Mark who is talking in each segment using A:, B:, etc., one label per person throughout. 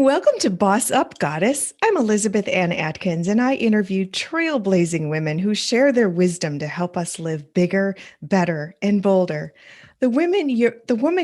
A: Welcome to Boss Up Goddess. I'm Elizabeth Ann Atkins, and I interview trailblazing women who share their wisdom to help us live bigger, better, and bolder. The woman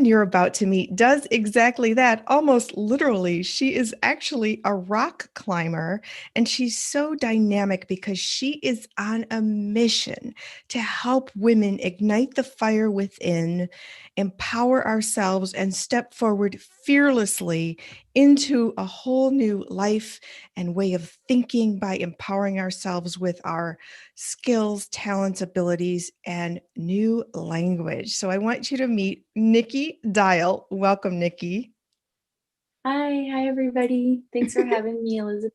A: you're about to meet does exactly that, almost literally. She is actually a rock climber, and she's so dynamic because she is on a mission to help women ignite the fire within, empower ourselves, and step forward fearlessly into a whole new life and way of thinking by empowering ourselves with our skills, talents, abilities, and new language. So I want you to meet Nicky Dyal. Welcome, Nicky.
B: Hi everybody. Thanks for having me, Elizabeth.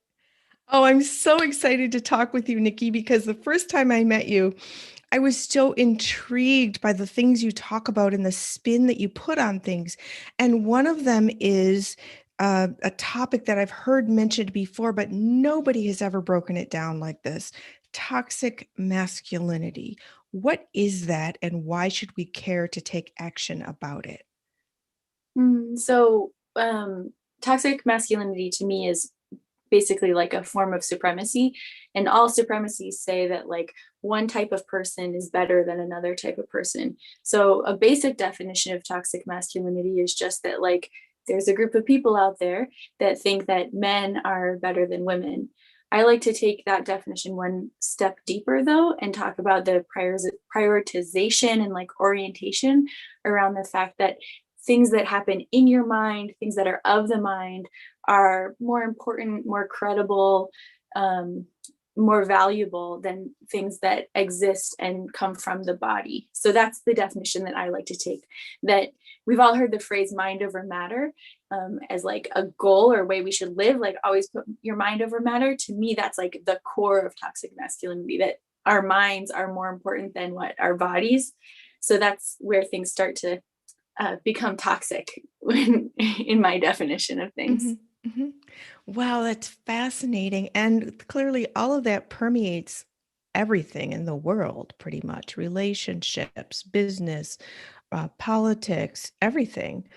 A: Oh, I'm so excited to talk with you, Nicky, because the first time I met you, I was so intrigued by the things you talk about and the spin that you put on things. And one of them is a topic that I've heard mentioned before, but nobody has ever broken it down like this: toxic masculinity. What is that, and why should we care to take action about it?
B: So, toxic masculinity to me is basically like a form of supremacy. And all supremacies say that like one type of person is better than another type of person. So, a basic definition of toxic masculinity is just that like there's a group of people out there that think that men are better than women. I like to take that definition one step deeper though and talk about the prioritization and like orientation around the fact that things that happen in your mind, things that are of the mind, are more important, more credible, um, more valuable than things that exist and come from the body. So that's the definition that I like to take. That we've all heard the phrase mind over matter as like a goal or way we should live, like always put your mind over matter. To me, that's like the core of toxic masculinity, that our minds are more important than what our bodies. So that's where things start to become toxic when, in my definition of things.
A: Mhm, mhm. Wow, that's fascinating. And clearly, all of that permeates everything in the world, pretty much: relationships, business, politics, everything.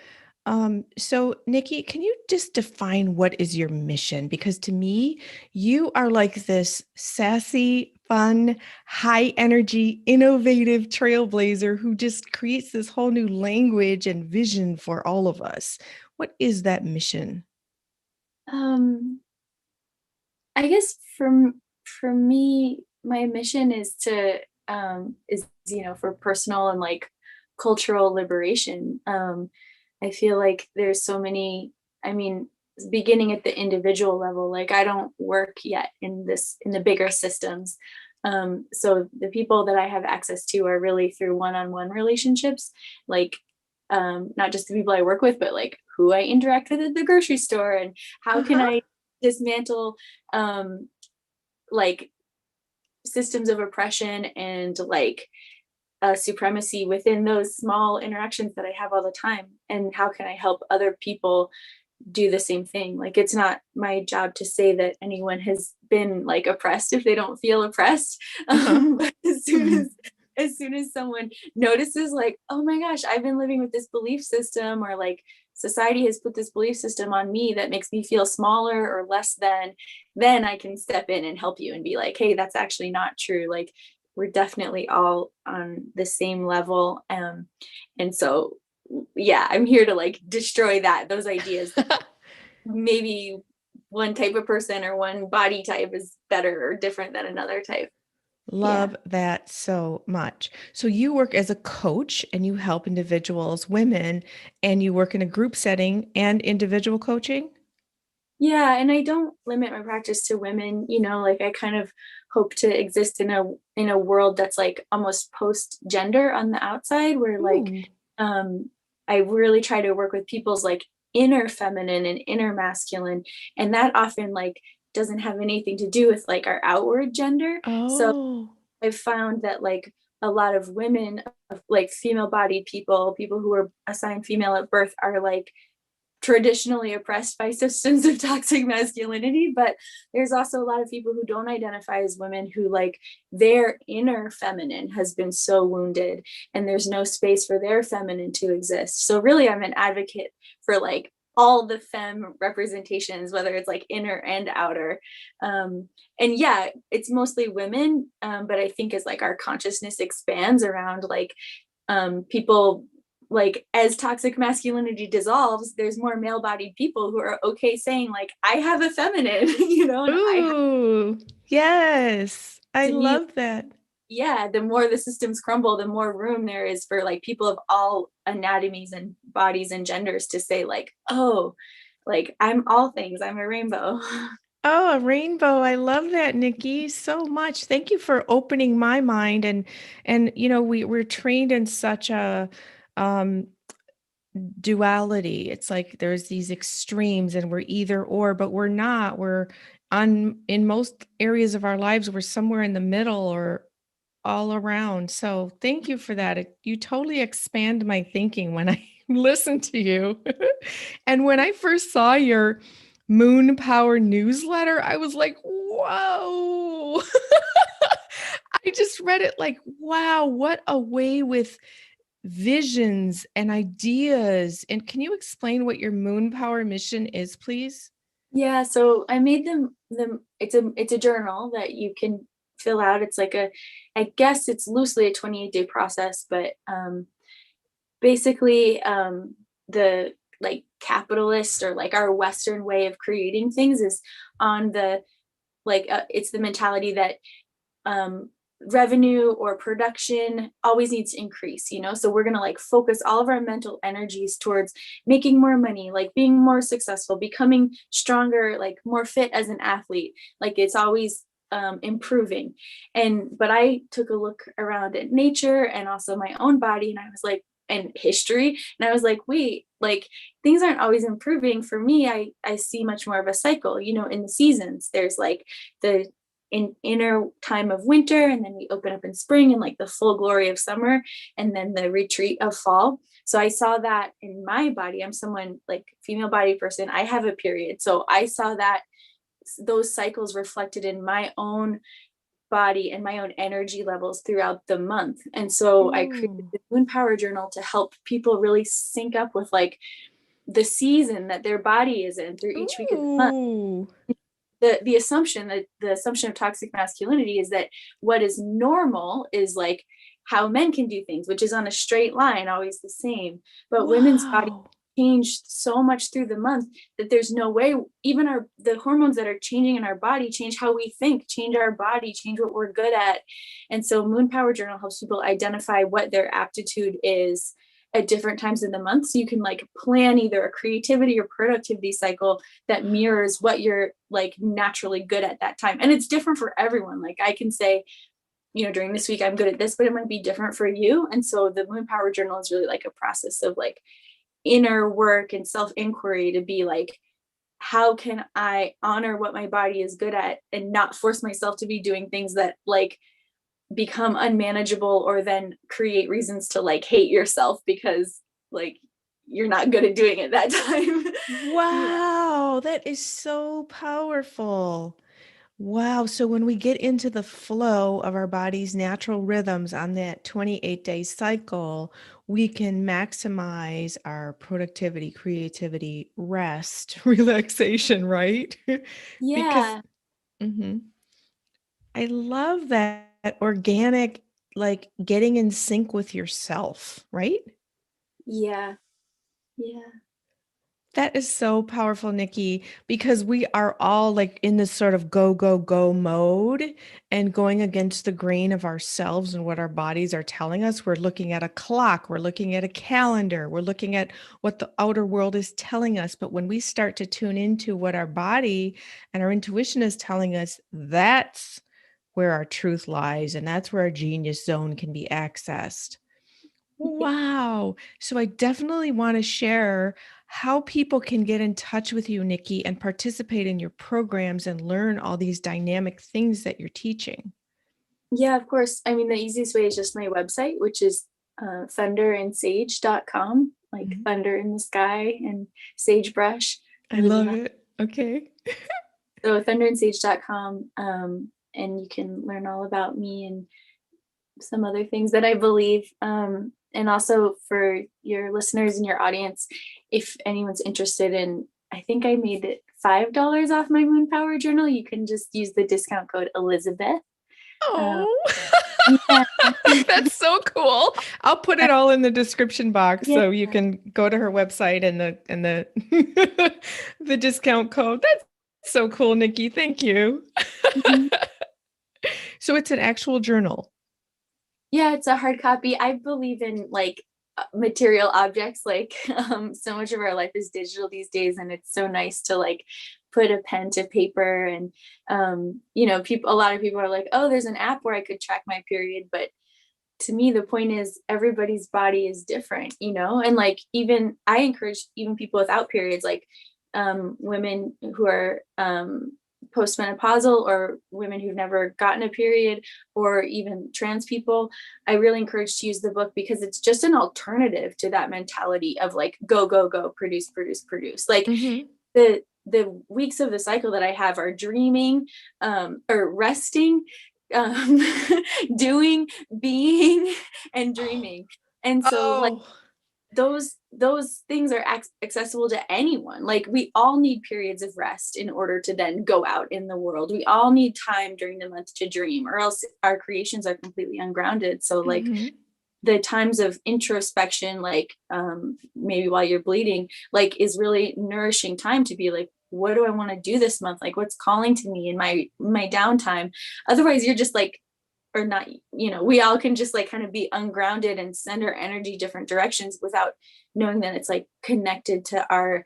A: So, Nikki, can you just define what is your mission? Because to me, you are like this sassy, fun, high energy, innovative trailblazer who just creates this whole new language and vision for all of us. What is that mission?
B: Um, I guess for me, my mission is for personal and like cultural liberation. I feel like there's so many. I mean, beginning at the individual level, like I don't work yet in the bigger systems. So the people that I have access to are really through one-on-one relationships, like not just the people I work with, but like who I interact with at the grocery store and how can
A: Uh-huh.
B: I dismantle um like systems of oppression and like supremacy within those small interactions that I have all the time, and how can I help other people do the same thing. Like it's not my job to say that anyone has been like oppressed if they don't feel oppressed.
A: Uh-huh.
B: But as soon as someone notices like, oh my gosh, I've been living with this belief system, or like society has put this belief system on me that makes me feel smaller or less than, then I can step in and help you and be like, hey, that's actually not true. Like we're definitely all on the same level. And so yeah, I'm here to like destroy those ideas that maybe one type of person or one body type is better or different than another type. Yeah.
A: Love that so much. So you work as a coach and you help individuals, women, and you work in a group setting and individual coaching?
B: Yeah, and I don't limit my practice to women, like I kind of hope to exist in a world that's like almost post gender on the outside, where like
A: Ooh.
B: um I really try to work with people's like inner feminine and inner masculine, and that often like doesn't have anything to do with like our outward gender. So
A: Oh.
B: I've found that like a lot of women, like female bodied people who are assigned female at birth, are like traditionally oppressed by systems of toxic masculinity. But there's also a lot of people who don't identify as women, who like their inner feminine has been so wounded and there's no space for their feminine to exist. So really I'm an advocate for like all the femme representations, whether it's like inner and outer. And yeah, it's mostly women, but I think as like our consciousness expands around like people, like as toxic masculinity dissolves, there's more male-bodied people who are okay saying like, I have a feminine, and I have,
A: Ooh, yes. I
B: to me,
A: love that.
B: yeah, the more the systems crumble, the more room there is for like people of all anatomies and bodies and genders to say like, oh, like I'm all things, I'm a rainbow.
A: Oh, a rainbow. I love that, Nikki, so much. Thank you for opening my mind and we're trained in such a um duality. It's like there's these extremes and we're either or, but we're not. We're on in most areas of our lives, we're somewhere in the middle or all around. So thank you for that. You totally expand my thinking when I listen to you. And when I first saw your Moon Power newsletter, I was like, whoa. I just read it like, wow, what a way with visions and ideas. And can you explain what your Moon Power mission is, please?
B: Yeah, so I made them it's a journal that you can fill out. It's like a, I guess it's loosely a 28-day process, but basically the like capitalist or like our Western way of creating things is on the like it's the mentality that um revenue or production always needs to increase, so we're going to like focus all of our mental energies towards making more money, like being more successful, becoming stronger, like more fit as an athlete, like it's always improving. And but I took a look around at nature and also my own body, and I was like, and history, and I was like, wait, like things aren't always improving for me. I see much more of a cycle, in the seasons. There's like the inner time of winter, and then we open up in spring and like the full glory of summer, and then the retreat of fall. So I saw that in my body. I'm someone like female body person, I have a period, so I saw that those cycles reflected in my own body and my own energy levels throughout the month. And so I created
A: Ooh.
B: the Moon Power Journal to help people really sync up with like the season that their body is in through each week of the month.
A: Ooh.
B: The assumption that the assumption of toxic masculinity is that what is normal is like how men can do things, which is on a straight line, always the same. But women's body
A: Wow.
B: changed so much through the month that there's no way, even the hormones that are changing in our body change how we think, change our body, change what we're good at. And so Moon Power Journal helps people identify what their aptitude is at different times in the month, so you can like plan either a creativity or productivity cycle that mirrors what you're like naturally good at that time. And it's different for everyone. Like I can say, during this week I'm good at this, but it might be different for you. And so the Moon Power Journal is really like a process of like inner work and self inquiry to be like, how can I honor what my body is good at and not force myself to be doing things that like become unmanageable or then create reasons to like hate yourself because like you're not good at doing it that time. Yeah.
A: Wow, that is so powerful. Wow. So when we get into the flow of our body's natural rhythms on that 28-day cycle, we can maximize our productivity, creativity, rest, relaxation, right? Because
B: Yeah.
A: mhm. I love that organic, like getting in sync with yourself, right?
B: Yeah. Yeah.
A: That is so powerful, Nikki, because we are all like in this sort of go, go, go mode and going against the grain of ourselves and what our bodies are telling us. We're looking at a clock, we're looking at a calendar, we're looking at what the outer world is telling us. But when we start to tune into what our body and our intuition is telling us, that's where our truth lies. And that's where our genius zone can be accessed. Wow. So I definitely want to share how people can get in touch with you, Nikki, and participate in your programs and learn all these dynamic things that you're teaching.
B: Yeah, of course. I mean, the easiest way is just my website, which is thunderandsage.com, like
A: Mhm.
B: thunder in the sky and sagebrush.
A: I love it. Okay.
B: So thunderandsage.com, and you can learn all about me and some other things that I believe. And also for your listeners and your audience, if anyone's interested in, I think I made it $5 off my Moon Power journal. You can just use the discount code Elizabeth. Um,
A: Oh,
B: yeah.
A: that's so cool. I'll put it all in the description box
B: Yeah.
A: so you can go to her website and the the discount code. That's so cool, Nikki. Thank you.
B: Mhm.
A: So it's an actual journal.
B: Yeah, it's a hard copy. I believe in like material objects. Like so much of our life is digital these days, and it's so nice to like put a pen to paper. And people, a lot of people are like, oh, there's an app where I could track my period, but to me the point is everybody's body is different, and like even I encourage even people without periods, like women who are postmenopausal, or women who've never gotten a period, or even trans people. I really encourage to use the book because it's just an alternative to that mentality of like go go go, produce produce produce. Like
A: Hmm.
B: the weeks of the cycle that I have are dreaming, or resting, um, doing, being, and dreaming. And so like
A: Oh.
B: those things are accessible to anyone. Like we all need periods of rest in order to then go out in the world. We all need time during the month to dream, or else our creations are completely ungrounded. So like
A: Hmm.
B: the times of introspection, like maybe while you're bleeding, like is really nourishing time to be like, what do I want to do this month? Like what's calling to me in my downtime? Otherwise you're just like, or not, we all can just like kind of be ungrounded and send our energy different directions without knowing that it's like connected to our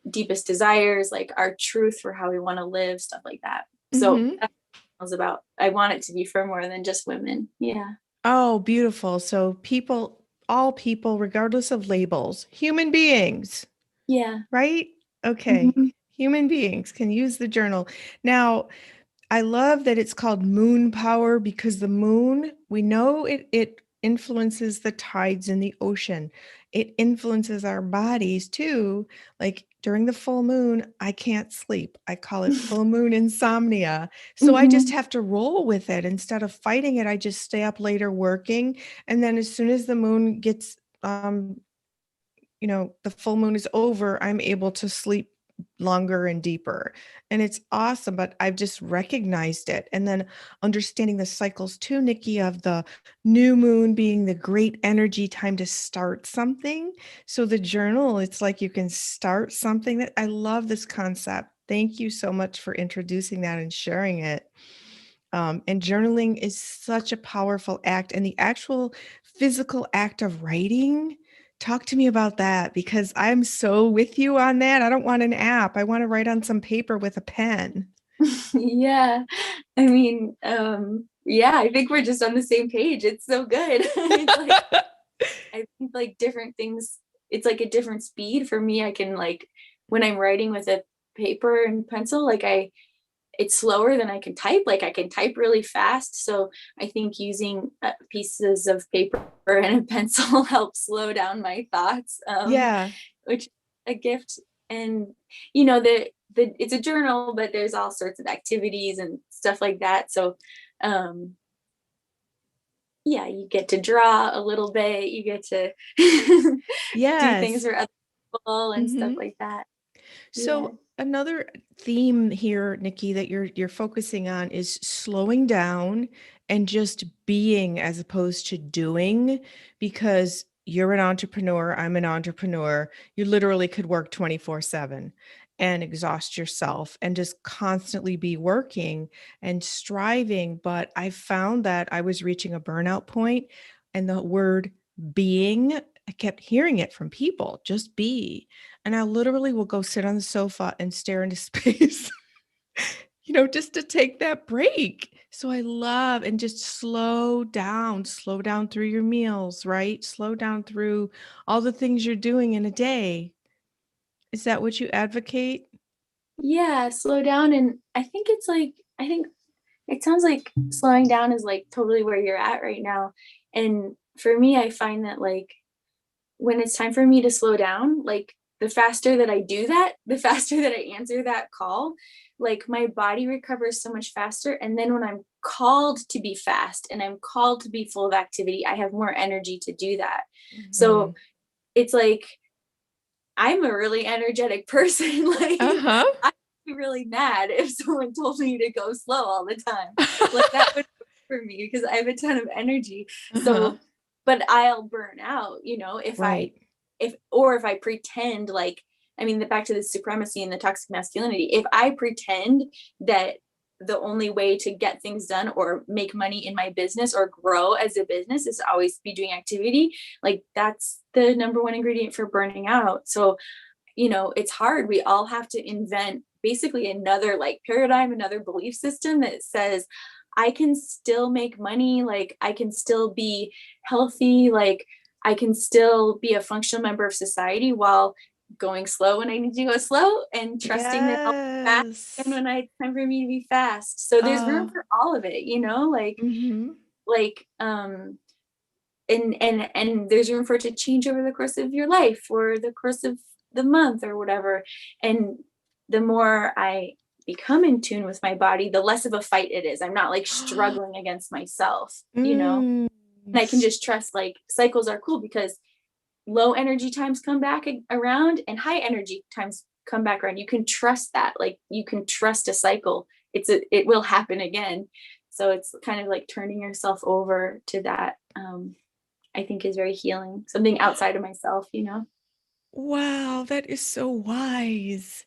B: deepest desires, like our truth for how we want to live, stuff like that. So
A: Hmm.
B: that's what it was about. I want it to be for more than just women. Yeah.
A: Oh, beautiful. So people, all people, regardless of labels, human beings,
B: Yeah.
A: right? Okay.
B: Mm-hmm.
A: Human beings can use the journal. Now, I love that it's called moon power because the moon, we know it influences the tides in the ocean. It influences our bodies too. Like during the full moon, I can't sleep. I call it full moon insomnia. So I just
B: Mm-hmm.
A: have to roll with it. Instead of fighting it, I just stay up later working. And then as soon as the moon gets the full moon is over, I'm able to sleep longer and deeper. And it's awesome, but I've just recognized it. And then understanding the cycles too, Nikki, of the new moon being the great energy time to start something. So the journal, it's like you can start something. That I love this concept. Thank you so much for introducing that and sharing it. And journaling is such a powerful act. And the actual physical act of writing, talk to me about that because I'm so with you on that. I don't want an app. I want to write on some paper with a pen.
B: Yeah. I mean, yeah, I think we're just on the same page. It's so good. It's like, I think like different things, it's like a different speed for me. I can like, when I'm writing with a paper and pencil, like it's slower than I can type. Like I can type really fast. So I think using pieces of paper and a pencil helps slow down my thoughts,
A: Yeah.
B: which a gift. And the it's a journal, but there's all sorts of activities and stuff like that. So um, yeah, you get to draw a little bit. You get to do things
A: Yes.
B: for other people and stuff
A: Hmm.
B: like that. Yeah.
A: So another theme here, Nikki, that you're focusing on is slowing down and just being as opposed to doing, because you're an entrepreneur, I'm an entrepreneur. You literally could work 24/7 and exhaust yourself and just constantly be working and striving. But I found that I was reaching a burnout point and the word being, I kept hearing it from people, just be. And I literally will go sit on the sofa and stare into space, just to take that break. So I love and just slow down through your meals, right? Slow down through all the things you're doing in a day. Is that what you advocate?
B: Yeah, slow down. And I think it's like, I think it sounds like slowing down is like totally where you're at right now. And for me, I find that like when it's time for me to slow down, like the faster that I do that, the faster that I answer that call, like my body recovers so much faster. And then when I'm called to be fast and I'm called to be full of activity, I have more energy to do that.
A: Mhm.
B: So it's like, I'm a really energetic person. Like,
A: Uh-huh.
B: I'd be really mad if someone told me to go slow all the time. Like, that would work for me because I have a ton of energy.
A: Uh-huh.
B: So, but I'll burn out, you know, if I,
A: Right.
B: if, or if I pretend like, I mean, back to the supremacy and the toxic masculinity, if I pretend that the only way to get things done or make money in my business or grow as a business is always be doing activity, like that's the number one ingredient for burning out. So, you know, it's hard. We all have to invent basically another like paradigm, another belief system that says, I can still make money, like I can still be healthy, like I can still be a functional member of society while going slow when I need to go slow and trusting that I'll be fast and
A: Yes.
B: when it's time for me to be fast. So there's room
A: Oh.
B: for all of it, you know,
A: Mm-hmm.
B: like and there's room for it to change over the course of your life or the course of the month or whatever. And the more I become in tune with my body, the less of a fight it is. I'm not like struggling against myself, you know,
A: Mm.
B: and I can just trust like cycles are cool because low energy times come back around and high energy times come back around. You can trust that, like you can trust a cycle. It will happen again. So it's kind of like turning yourself over to that. I think is very healing, something outside of myself, you know?
A: Wow, that is so wise.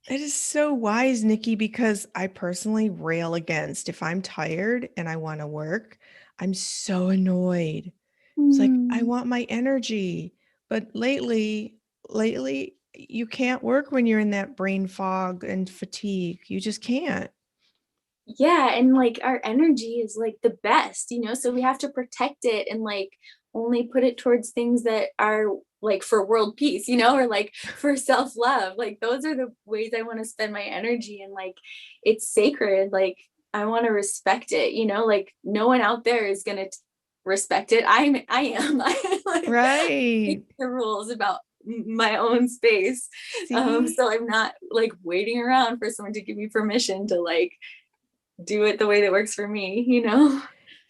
A: That is so wise, Nikki, because I personally rail against if I'm tired and I want to work, I'm so annoyed. It's like I
B: Mm.
A: want my energy. But lately, you can't work when you're in that brain fog and fatigue. You just can't.
B: Yeah, and like our energy is like the best, you know, so we have to protect it and like only put it towards things that are like for world peace, you know, or like for self-love. Like those are the ways I want to spend my energy and like it's sacred. Like I want to respect it, you know, like no one out there is gonna respect it. I am. I like make
A: Right.
B: the rules about my own space.
A: See?
B: So I'm not like waiting around for someone to give me permission to like do it the way that works for me, you know?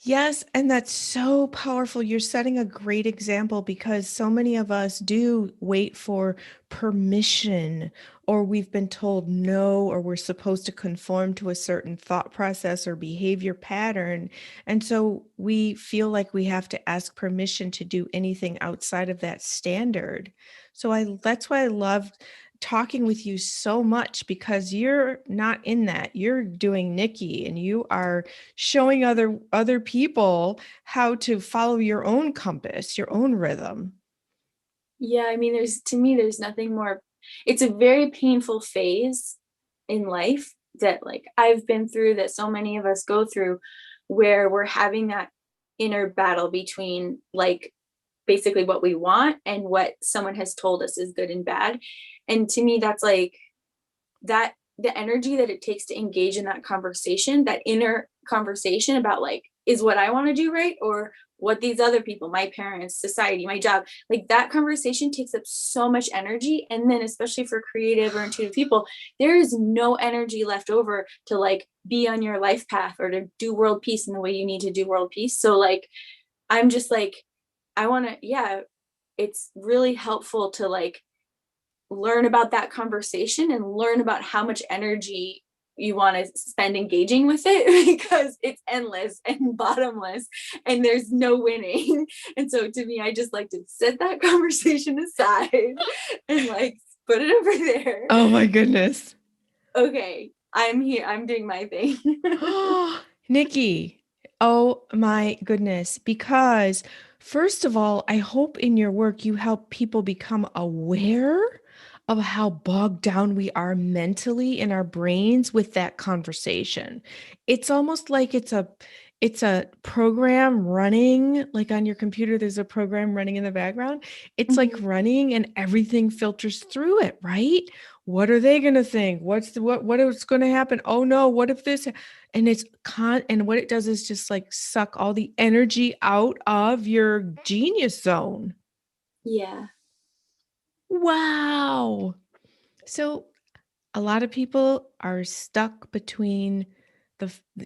A: Yes, and that's so powerful. You're setting a great example because so many of us do wait for permission, or we've been told no, or we're supposed to conform to a certain thought process or behavior pattern. And so we feel like we have to ask permission to do anything outside of that standard. So that's why I love talking with you so much because you're not in that. You're doing Nikki and you are showing other people how to follow your own compass, your own rhythm.
B: Yeah, I mean, there's to me, there's nothing more. It's a very painful phase in life that like I've been through, that so many of us go through, where we're having that inner battle between like basically what we want and what someone has told us is good and bad. And to me, that's like that the energy that it takes to engage in that conversation, that inner conversation about like, is what I want to do right? Or what these other people, my parents, society, my job, like that conversation takes up so much energy. And then, especially for creative or intuitive people, there is no energy left over to like be on your life path or to do world peace in the way you need to do world peace. So, like, I'm just like, I want to, yeah, it's really helpful to like learn about that conversation and learn about how much energy you want to spend engaging with it because it's endless and bottomless and there's no winning. And so to me, I just like to set that conversation aside and like put it over there.
A: Oh my goodness.
B: Okay, I'm here, I'm doing my thing.
A: Nikki, oh my goodness. Because, first of all, I hope in your work you help people become aware of how bogged down we are mentally in our brains with that conversation. It's almost like it's a program running, like on your computer, there's a program running in the background. It's like
B: Mhm.
A: running and everything filters through it, right? What are they going to think? What is going to happen? Oh no, what if this? And and what it does is just like suck all the energy out of your genius zone.
B: Yeah.
A: Wow. So a lot of people are stuck between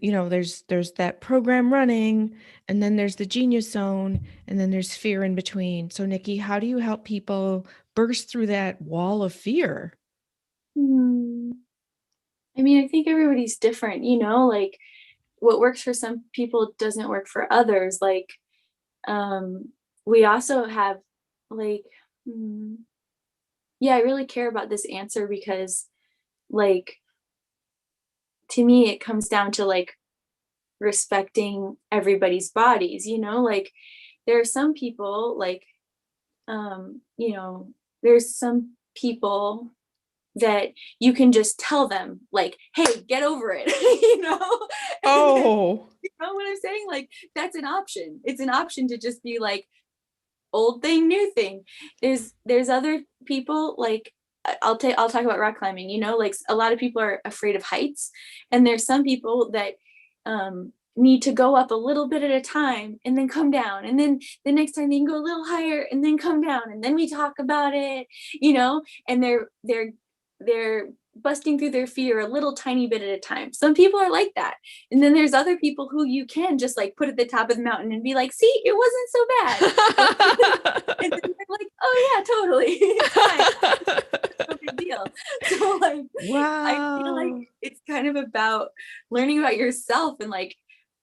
A: there's that program running, and then there's the genius zone, and then there's fear in between. So Nikki, how do you help people burst through that wall of fear?
B: Hmm. I mean, I think everybody's different, like what works for some people doesn't work for others. Like, um, we also have like, mm, yeah, I really care about this answer because, like, to me, it comes down to like respecting everybody's bodies, like there are some people like, um, you know, there's some people that you can just tell them like, hey, get over it, and then,
A: Oh.
B: you know what I'm saying? Like, that's an option. It's an option to just be like, old thing, new thing. There's other people like, I'll talk about rock climbing, like a lot of people are afraid of heights, and there's some people that need to go up a little bit at a time and then come down, and then the next time they can go a little higher and then come down, and then we talk about it, and they're busting through their fear a little tiny bit at a time. Some people are like that. And then there's other people who you can just like put at the top of the mountain and be like, see, it wasn't so bad. And then they're like, oh yeah, totally. It's fine. No big deal. So like, I feel like
A: Wow.
B: it's kind of about learning about yourself and like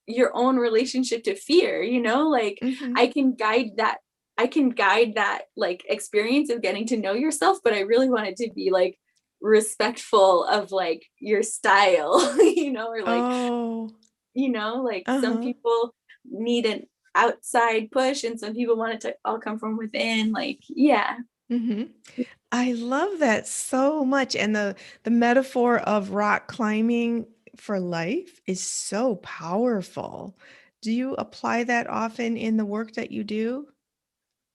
B: your own relationship to fear, like
A: Hmm.
B: I can guide that. I can guide that like experience of getting to know yourself, but I really want it to be like respectful of like your style, or like,
A: Oh.
B: like some
A: Uh-huh.
B: people need an outside push and some people want it to all come from within. Like, yeah.
A: Hmm. I love that so much. And the metaphor of rock climbing for life is so powerful. Do you apply that often in the work that you do?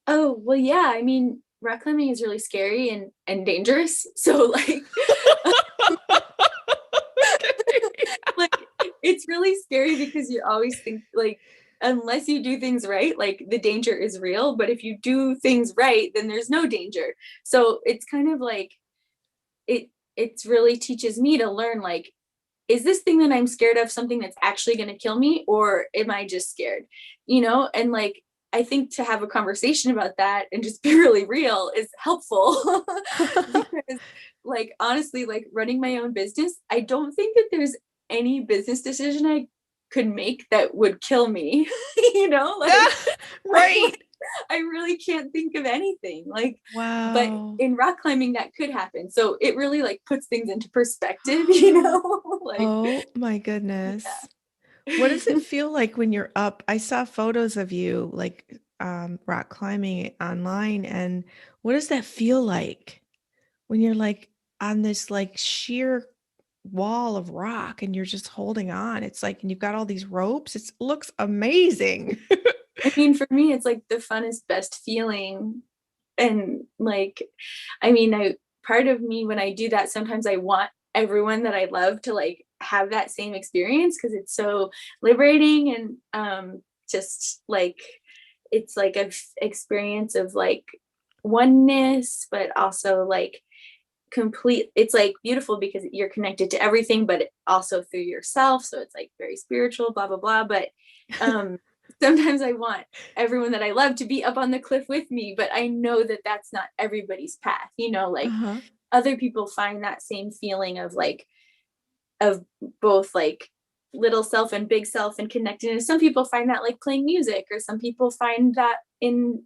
B: Oh, well, yeah. I mean, rock climbing is really scary and dangerous. So like,
A: Okay.
B: like it's really scary because you always think like, unless you do things right, like the danger is real, but if you do things right, then there's no danger. So it's kind of like, it it's really teaches me to learn like, is this thing that I'm scared of something that's actually going to kill me, or am I just scared? And like, I think to have a conversation about that and just be really real is helpful. Because like, honestly, like running my own business, I don't think that there's any business decision I could make that would kill me. Like,
A: Ah, right.
B: I really can't think of anything like, but
A: Wow.
B: in rock climbing that could happen. So it really like puts things into perspective, like,
A: Oh my goodness. What does it
B: yeah.
A: feel like when you're up? I saw photos of you like rock climbing online, and what does that feel like when you're like on this like sheer wall of rock and you're just holding on? It's like, and you've got all these ropes. It looks amazing.
B: I mean, for me, it's like the funnest, best feeling. And like, I mean, I part of me when I do that, sometimes I want everyone that I love to like have that same experience because it's so liberating and just like it's like a experience of like oneness, but also like complete, it's like beautiful because you're connected to everything but also through yourself, so it's like very spiritual, blah blah blah. But um sometimes I want everyone that I love to be up on the cliff with me, but I know that that's not everybody's path, like
A: Uh-huh.
B: other people find that same feeling of like, of both like little self and big self and connectedness. Some people find that like playing music, or some people find that in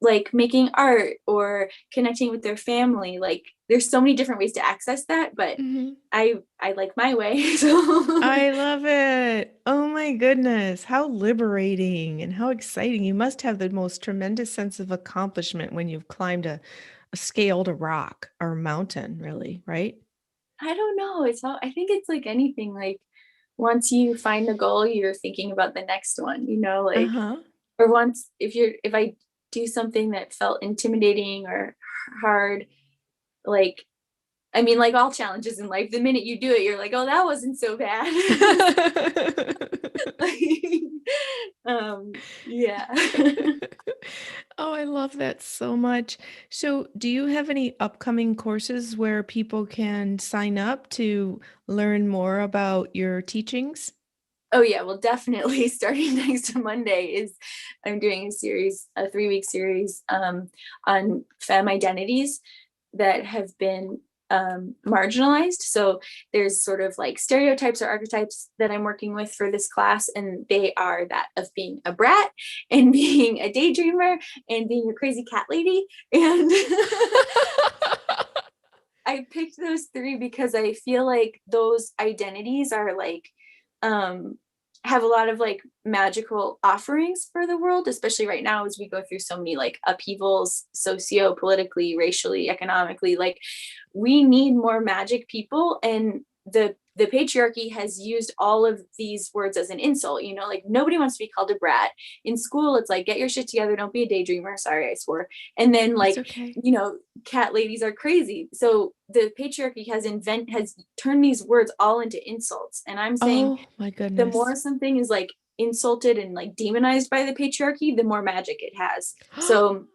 B: like making art or connecting with their family. Like there's so many different ways to access that, but
A: Mhm.
B: I like my way. So
A: I love it. Oh my goodness. How liberating and how exciting. You must have the most tremendous sense of accomplishment when you've climbed a scaled a rock or a mountain, really, right?
B: I don't know. It's all, I think it's like anything. Like once you find the goal, you're thinking about the next one, like,
A: Uh-huh.
B: or once if I do something that felt intimidating or hard, like I mean, like all challenges in life, the minute you do it, you're like, oh, that wasn't so bad. Like, yeah.
A: Oh, I love that so much. So, do you have any upcoming courses where people can sign up to learn more about your teachings?
B: Oh yeah, well, definitely starting next Monday is I'm doing a 3-week series on femme identities that have been marginalized. So there's sort of like stereotypes or archetypes that I'm working with for this class, and they are that of being a brat and being a daydreamer and being a crazy cat lady. And I picked those three because I feel like those identities are like um have a lot of like magical offerings for the world, especially right now as we go through so many like upheavals socio-politically, racially, economically. Like we need more magic people, and the patriarchy has used all of these words as an insult. You know, like nobody wants to be called a brat. In school it's like, get your shit together, don't be a daydreamer. Sorry, I swore. And then
A: It's
B: like,
A: okay.
B: you know, cat ladies are crazy. So the patriarchy has turned these words all into insults. And I'm saying
A: Oh my
B: the more
A: goodness.
B: something is like insulted and like demonized by the patriarchy, the more magic it has. So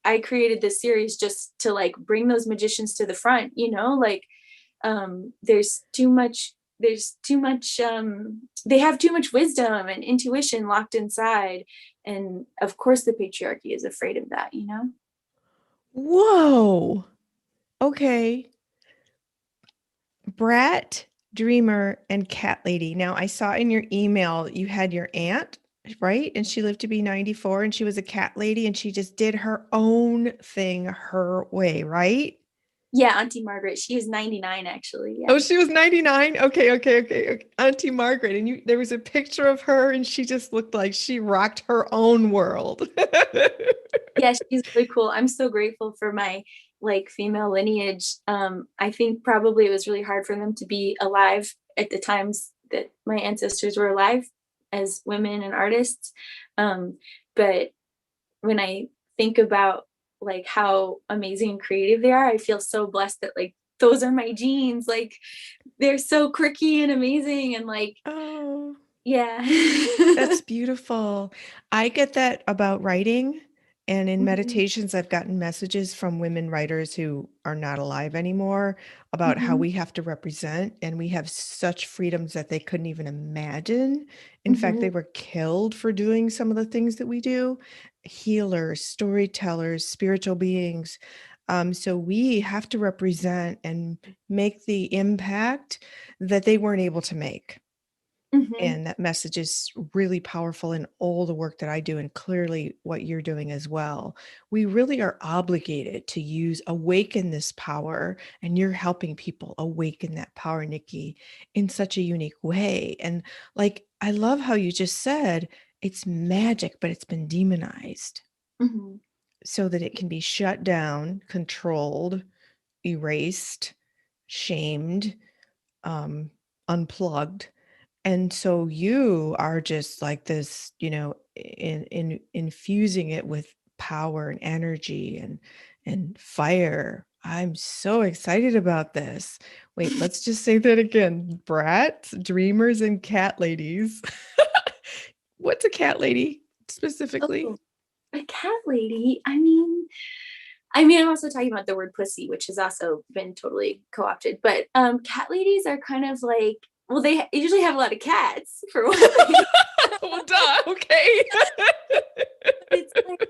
B: I created this series just to like bring those magicians to the front, you know, like there's too much they have too much wisdom and intuition locked inside. And of course the patriarchy is afraid of that, you know?
A: Whoa. Okay. Brat, dreamer, and cat lady. Now, I saw in your email you had your aunt, right? And she lived to be 94 and she was a cat lady and she just did her own thing her way, right?
B: Yeah, Auntie Margaret, she is 99 actually. Yeah.
A: Oh, she was 99. Okay. Auntie Margaret. And there was a picture of her and she just looked like she rocked her own world.
B: Yeah, she's really cool. I'm so grateful for my like female lineage. I think probably it was really hard for them to be alive at the times that my ancestors were alive as women and artists. But when I think about like how amazing and creative they are, I feel so blessed that like those are my genes. Like they're so quirky and amazing and like,
A: Oh.
B: yeah.
A: That's beautiful. I get that about writing. And in
B: Mhm,
A: meditations, I've gotten messages from women writers who are not alive anymore about how
B: mhm,
A: we have to represent, and we have such freedoms that they couldn't even imagine. In fact,
B: mhm,
A: they were killed for doing some of the things that we do. Healers, storytellers, spiritual beings. So we have to represent and make the impact that they weren't able to make.
B: mhm,
A: And that message is really powerful in all the work that I do, and clearly what you're doing as well. We really are obligated to awaken this power, and you're helping people awaken that power, Nikki, in such a unique way. And like, I love how you just said it's magic, but it's been demonized
B: mhm,
A: so that it can be shut down, controlled, erased, shamed, um, unplugged. And so you are just like this, in infusing it with power and energy and fire. I'm so excited about this. Wait, let's just say that again. Brats, dreamers, and cat ladies. What's a cat lady specifically?
B: Oh, a cat lady. I mean, I'm also talking about the word pussy, which has also been totally co-opted. But cat ladies are kind of like, well, they usually have a lot of cats for one thing.
A: Well, duh. Okay.
B: It's like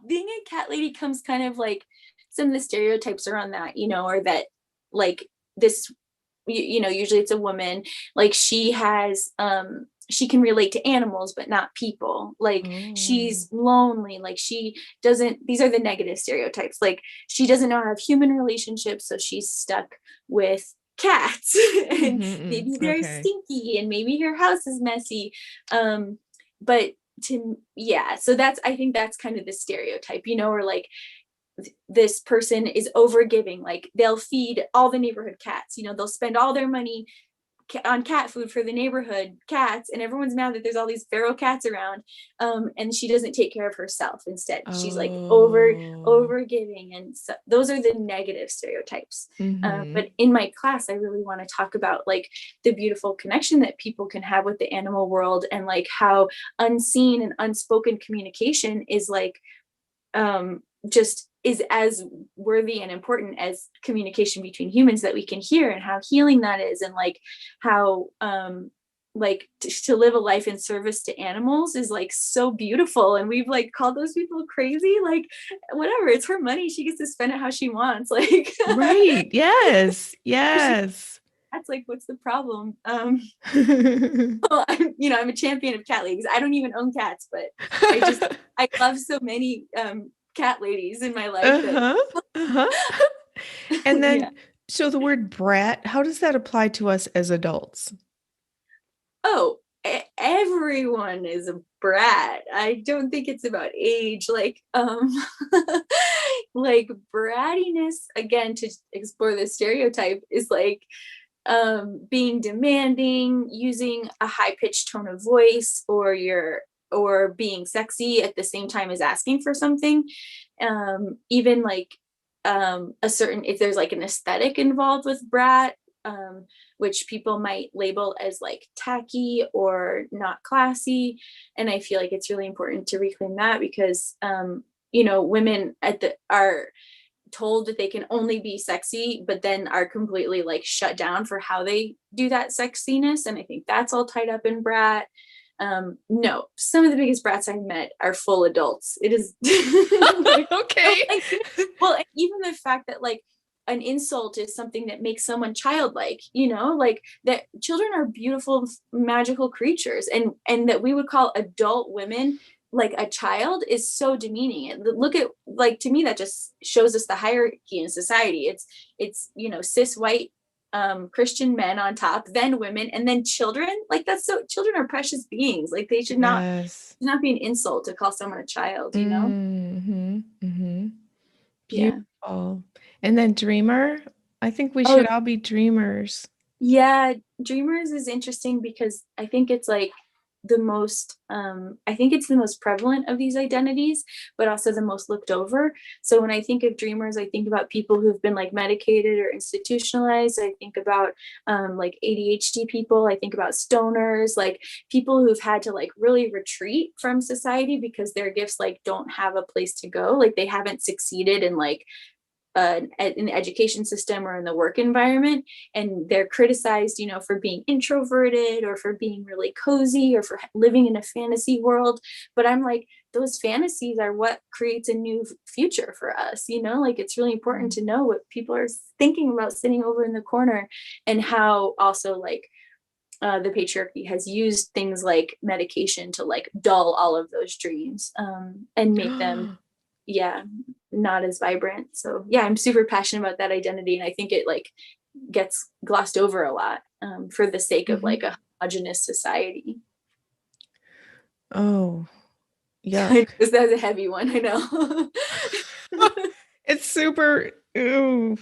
B: being a cat lady comes kind of like some of the stereotypes around that, you know, or that like this, you know, usually it's a woman, like she can relate to animals but not people, like
A: Oh.
B: she's lonely, like she doesn't, these are the negative stereotypes, like she doesn't know how to have human relationships, so she's stuck with cats. And maybe they're
A: Okay.
B: stinky and maybe her house is messy. But to, yeah, so that's, I think that's kind of the stereotype, you know, or like this person is over giving, like they'll feed all the neighborhood cats, you know, they'll spend all their money on cat food for the neighborhood cats, and everyone's mad that there's all these feral cats around, and she doesn't take care of herself. Instead she's like
A: Oh.
B: over giving, and so those are the negative stereotypes.
A: Mm-hmm.
B: But in my class I really want to talk about like the beautiful connection that people can have with the animal world, and like how unseen and unspoken communication is like just is as worthy and important as communication between humans that we can hear, and how healing that is, and like how like to live a life in service to animals is like so beautiful. And we've like called those people crazy, like whatever, it's her money, she gets to spend it how she wants, like
A: Right. Yes. Yes.
B: that's like what's the problem. Well, I'm a champion of cat ladies. I don't even own cats, but I just I love so many cat ladies in my life that
A: Uh-huh. Uh-huh. And
B: yeah.
A: then, so the word brat, how does that apply to us as adults?
B: Oh, everyone is a brat. I don't think it's about age. Like like brattiness, again, to explore the stereotype, is like being demanding, using a high pitched tone of voice, or being sexy at the same time as asking for something. Even like a certain, if there's like an aesthetic involved with brat, which people might label as like tacky or not classy. And I feel like it's really important to reclaim that, because women are told that they can only be sexy, but then are completely like shut down for how they do that sexiness. And I think that's all tied up in brat. No, some of the biggest brats I've met are full adults. It is
A: Okay.
B: well, and even the fact that like an insult is something that makes someone childlike, like that children are beautiful, magical creatures, and that we would call adult women like a child is so demeaning. And look at, like, to me that just shows us the hierarchy in society. It's cis white Christian men on top, then women, and then children. Like, that's so, children are precious beings. Like, they should
A: Yes.
B: not be an insult to call someone a child.
A: Mm-hmm. Mm-hmm.
B: Yeah.
A: Beautiful. And then dreamer, I think we
B: Oh,
A: should all be dreamers.
B: yeah, dreamers is interesting because I think it's like I think it's the most prevalent of these identities, but also the most looked over. So when I think of dreamers, I think about people who've been like medicated or institutionalized. I think about like ADHD people. I think about stoners, like people who've had to like really retreat from society because their gifts like don't have a place to go. Like, they haven't succeeded in like in the education system or in the work environment, and they're criticized for being introverted, or for being really cozy, or for living in a fantasy world. But I'm like, those fantasies are what creates a new future for us. Like, it's really important to know what people are thinking about sitting over in the corner, and how also like the patriarchy has used things like medication to like dull all of those dreams, and make them, yeah, not as vibrant. So yeah, I'm super passionate about that identity, and I think it like gets glossed over a lot, for the sake of like
A: Mhm.
B: a homogenous society.
A: Oh, yuck.
B: Because that's a heavy one, I know.
A: It's super, ooh.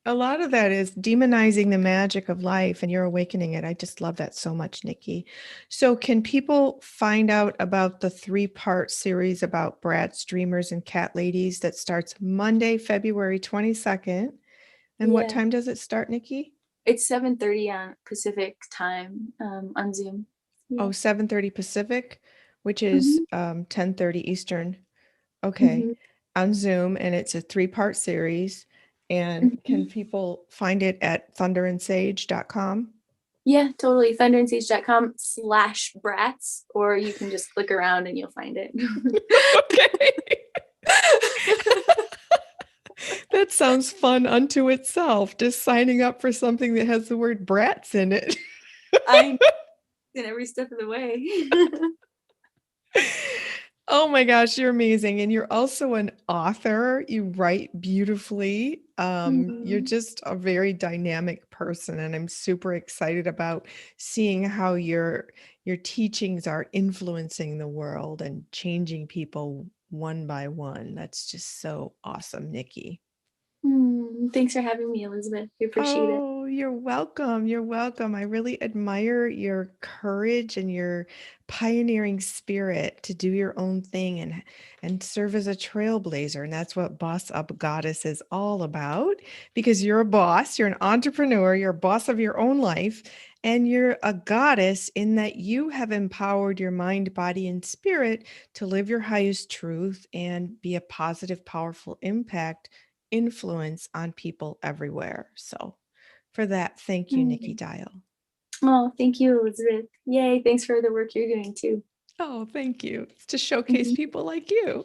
A: A lot of that is demonizing the magic of life and you're awakening it. I just love that so much, Nikki. So, can people find out about the 3-part series about Brat's Dreamers and Cat Ladies that starts Monday, February 22nd? And what
B: Yeah,
A: time does it start, Nikki?
B: it's 7:30 on Pacific time, on Zoom. Yeah.
A: Oh, 7:30 Pacific, which is
B: Hmm.
A: 10:30 Eastern. Okay.
B: Hmm.
A: On Zoom, and it's a 3-part series. And can
B: Hmm.
A: people find it at thunderandsage.com?
B: Yeah, totally. thunderandsage.com/brats, or you can just click around and you'll find it.
A: Okay. That sounds fun unto itself, just signing up for something that has the word brats in it.
B: I'm in every step of the way.
A: Oh my gosh, you're amazing. And you're also an author. You write beautifully. You're
B: Mhm.
A: just a very dynamic person, and I'm super excited about seeing how your teachings are influencing the world and changing people one by one. That's just so awesome, Nikki.
B: Thanks for having me, Elizabeth. I appreciate it.
A: Oh, you're welcome. You're welcome. I really admire your courage and your pioneering spirit to do your own thing and serve as a trailblazer. And that's what Boss Up Goddess is all about because you're a boss, you're an entrepreneur, you're a boss of your own life, and you're a goddess in that you have empowered your mind, body, and spirit to live your highest truth and be a positive, powerful impact influence on people everywhere. So, for that, thank you, Nicky
B: Mm.
A: Dyal.
B: Oh, thank you, Elizabeth. Yay, thanks for the work you're doing too.
A: Oh, thank you. It's to showcase
B: Mhm.
A: people like you.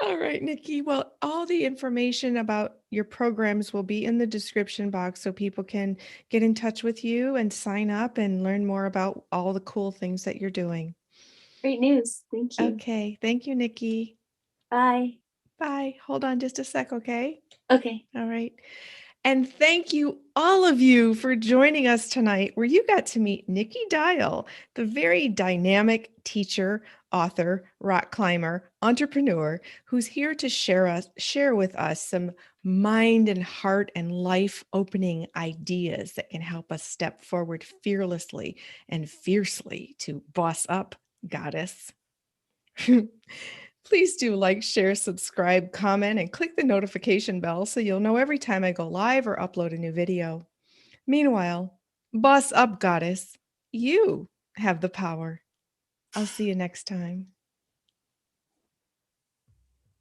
A: All right, Nikki. Well, all the information about your programs will be in the description box so people can get in touch with you and sign up and learn more about all the cool things that you're doing.
B: Great news. Thank you.
A: Okay. Thank you, Nikki.
B: Bye.
A: Bye. Hold on just a sec, okay?
B: Okay.
A: All right. And thank you, all of you, for joining us tonight, where you got to meet Nicky Dyal, the very dynamic teacher, author, rock climber, entrepreneur, who's here to share with us some mind and heart and life opening ideas that can help us step forward fearlessly and fiercely to boss up, goddess. Please do like, share, subscribe, comment, and click the notification bell so you'll know every time I go live or upload a new video. Meanwhile, boss up, goddess. You have the power. I'll see you next time.